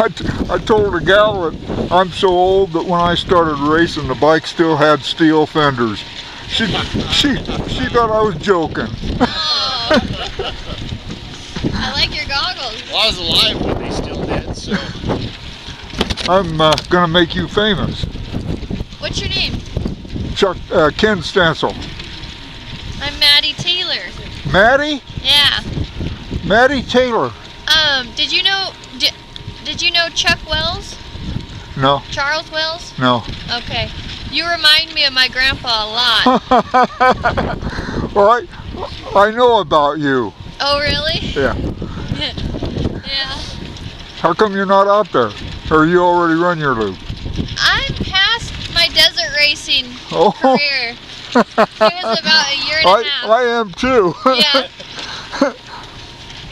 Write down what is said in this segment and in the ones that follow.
I told a gal that I'm so old that when I started racing, the bike still had steel fenders. She thought I was joking. Oh. I like your goggles. Well, I was alive when they still did, so. I'm gonna make you famous. What's your name? Ken Stencil. I'm Madi Taylor. Maddie? Yeah. Madi Taylor. Did you know Chuck Wells? No. Charles Wells? No. Okay. You remind me of my grandpa a lot. Well, I know about you. Oh, really? Yeah. Yeah. How come you're not out there? Or you already run your loop? I'm past my desert racing Oh. career. It was about a year and a half. I am too. Yeah.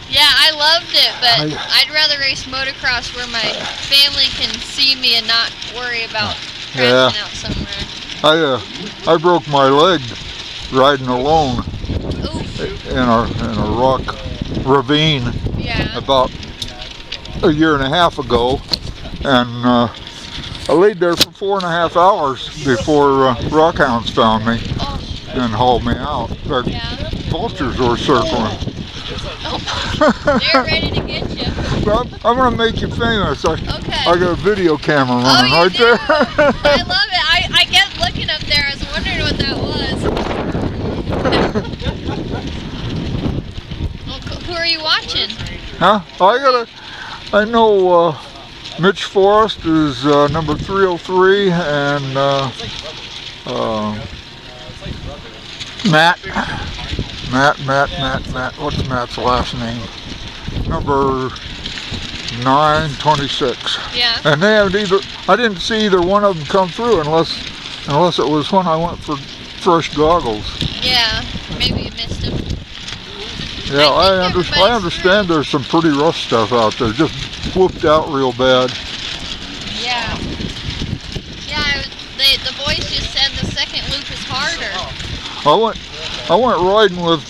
Yeah, I loved it, but I'd rather race motocross where my family can see me and not worry about crashing out somewhere. I broke my leg riding alone. Oof. in a rock ravine about a year and a half ago, and I laid there for 4.5 hours before rockhounds found me and hauled me out. The vultures were circling. They're ready to get you. Well, I'm going to make you famous. I got a video camera running right there. I love it. I kept looking up there. I was wondering what that was. Well, who are you watching? Huh? I know Mitch Forrest is number 303, and Matt. What's Matt's last name? Number 926. Yeah. And they haven't I didn't see either one of them come through unless it was when I went for fresh goggles. Yeah, maybe you missed them. Yeah, I understand there's some pretty rough stuff out there, just whooped out real bad. Yeah. Yeah, the boys just said the second loop is harder. I went riding with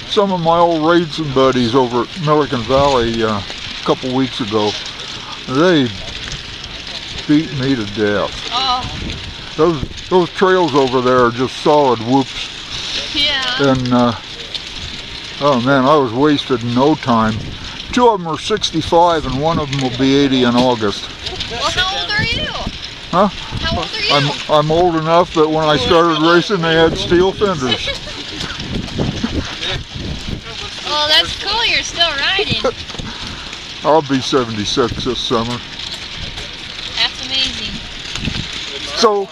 some of my old racing buddies over at Milliken Valley a couple weeks ago. They beat me to death. Oh. Those trails over there are just solid whoops. Yeah. And oh man, I was wasted in no time. 2 of them are 65 and 1 of them will be 80 in August. Well, how old are you? Huh? How old are you? I'm old enough that when I started racing they had steel fenders. Well, that's cool. You're still riding. I'll be 76 this summer. That's amazing. So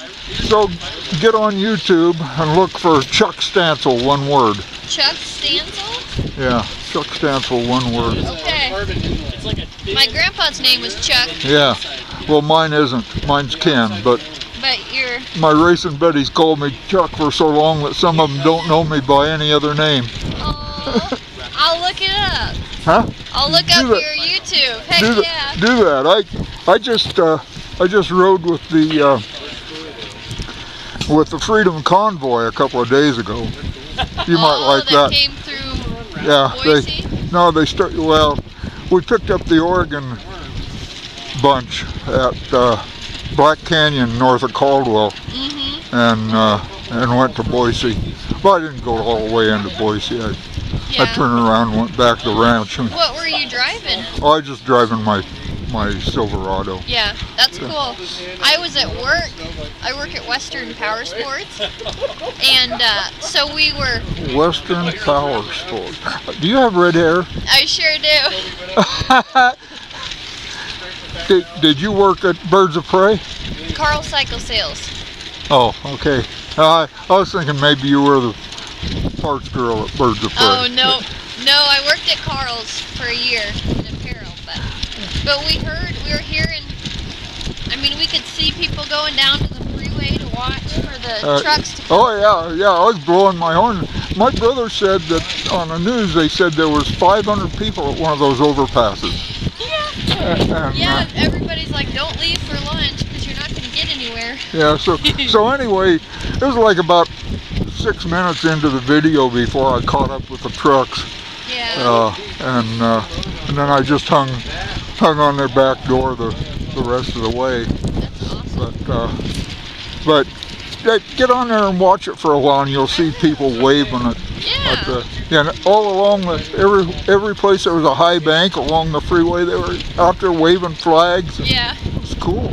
get on YouTube and look for Chuck Stansel, one word. Chuck Stansel? Yeah, Chuck Stansel, one word. Okay. My grandpa's name was Chuck. Yeah. Well, mine isn't. Mine's Ken, but you're... my racing buddies called me Chuck for so long that some of them don't know me by any other name. Oh, I'll look it up. Huh? I'll look up your YouTube. Heck yeah. Do that. I just rode with the Freedom Convoy a couple of days ago. You might like that. Came through Boise? Well, we picked up the Oregon bunch at Black Canyon north of Caldwell, and went to Boise. Well, I didn't go all the way into Boise. I turned around and went back to the ranch. What were you driving? Oh, I was just driving my Silverado. Yeah, that's cool. I was at work. I work at Western Power Sports, and so we were... Western Power Sports. Do you have red hair? I sure do. Did you work at Birds of Prey? Carl Cycle Sales. Oh, okay. I was thinking maybe you were the parts girl at Birds of Prey. Oh, no. No, I worked at Carl's for a year in apparel, but we were hearing, I mean, we could see people going down to the freeway to watch for the trucks to come. Oh, yeah, I was blowing my horn. My brother said that on the news they said there was 500 people at one of those overpasses. Yeah, everybody's like, don't leave for lunch because you're not going to get anywhere. Yeah, so anyway, it was like about 6 minutes into the video before I caught up with the trucks. Yeah. And then I just hung hung on their back door the rest of the way. That's awesome. But get on there and watch it for a while, and you'll see people waving it. Yeah. And all along every place there was a high bank along the freeway, they were out there waving flags. Yeah. It's cool.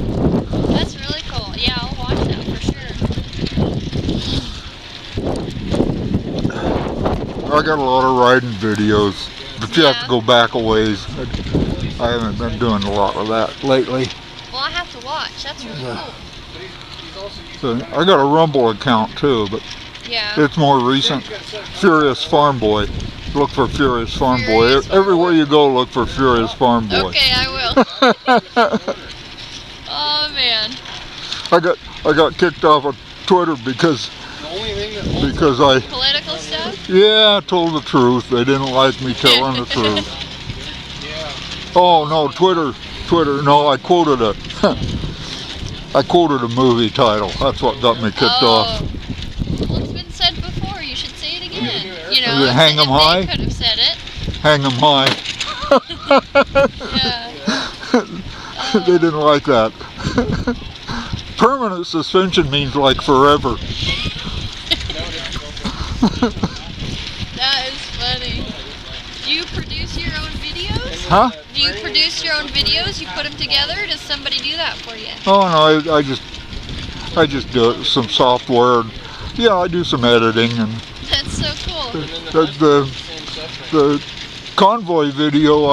That's really cool. Yeah, I'll watch that for sure. I got a lot of riding videos, but you have to go back a ways. I haven't been doing a lot of that lately. Well, I have to watch. That's really cool. So I got a Rumble account too, but Yeah. it's more recent. Furious Farm Boy. Look for Furious Farm Furious Boy. Farm Everywhere you go, look for Furious Farm Boy. Okay, I will. Oh man. I got kicked off of Twitter because I Political stuff? I told the truth. They didn't like me telling the truth. Oh no, Twitter. No, I quoted a movie title. That's what got me kicked off. Well, it's been said before. You should say it again. You know, Is it Hang 'em High? They could have said it. Hang 'em high. Yeah. They didn't like that. Permanent suspension means like forever. That is funny. Do you produce your own videos? Huh? Do you produce your own videos? You put them together? Or does somebody do that for you? Oh no, I just do it with some software. Yeah, I do some editing, and That's so cool. the convoy video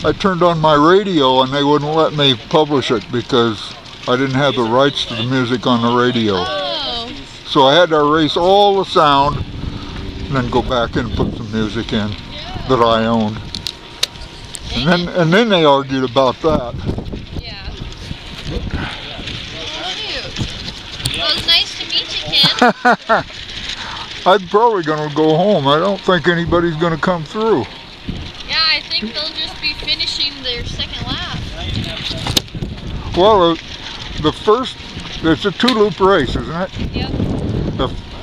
I turned on my radio and they wouldn't let me publish it because I didn't have the rights to the music on the radio. Oh. So I had to erase all the sound and then go back in and put some music in that I owned. And then they argued about that. Yeah. Oh, shoot. Well, it's nice to meet you, Ken. I'm probably going to go home. I don't think anybody's going to come through. Yeah, I think they'll just be finishing their second lap. Well, it's a two-loop race, isn't it? Yep.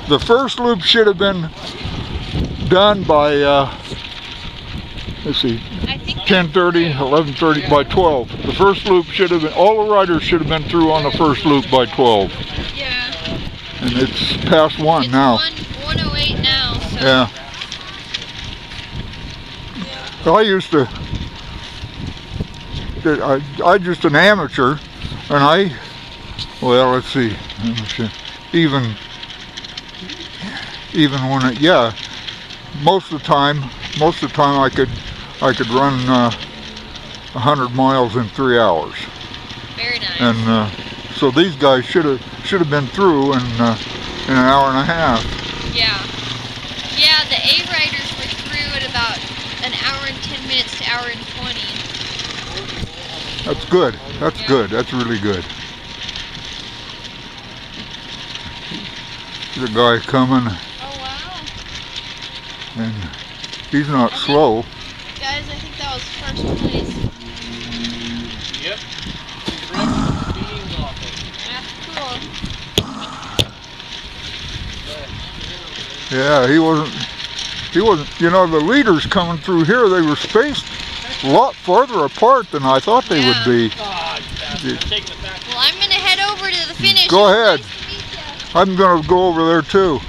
The first loop should have been done by, let's see, I think 10:30, 11:30, by 12. The first loop should have been, all the riders should have been through on the first loop by 12. Yeah. And it's past 1 It's now. 1:08 now, so. Yeah. I used to, I just an amateur, and well, let's see, even when most of the time I could run 100 miles in 3 hours. Very nice. And so these guys should have been through in an hour and a half. Yeah. Yeah, the A riders were through at about an hour and 10 minutes to hour and 20. That's good. That's good. That's really good. There's a guy coming, Oh wow. and he's not slow. Guys, I think that was first place. Yep. That's cool. Yeah, he wasn't. You know, the leaders coming through here, they were spaced a lot farther apart than I thought they would be. I'm taking it back. Well, I'm going to head over to the finish. Go It's ahead. nice to meet ya. I'm going to go over there too.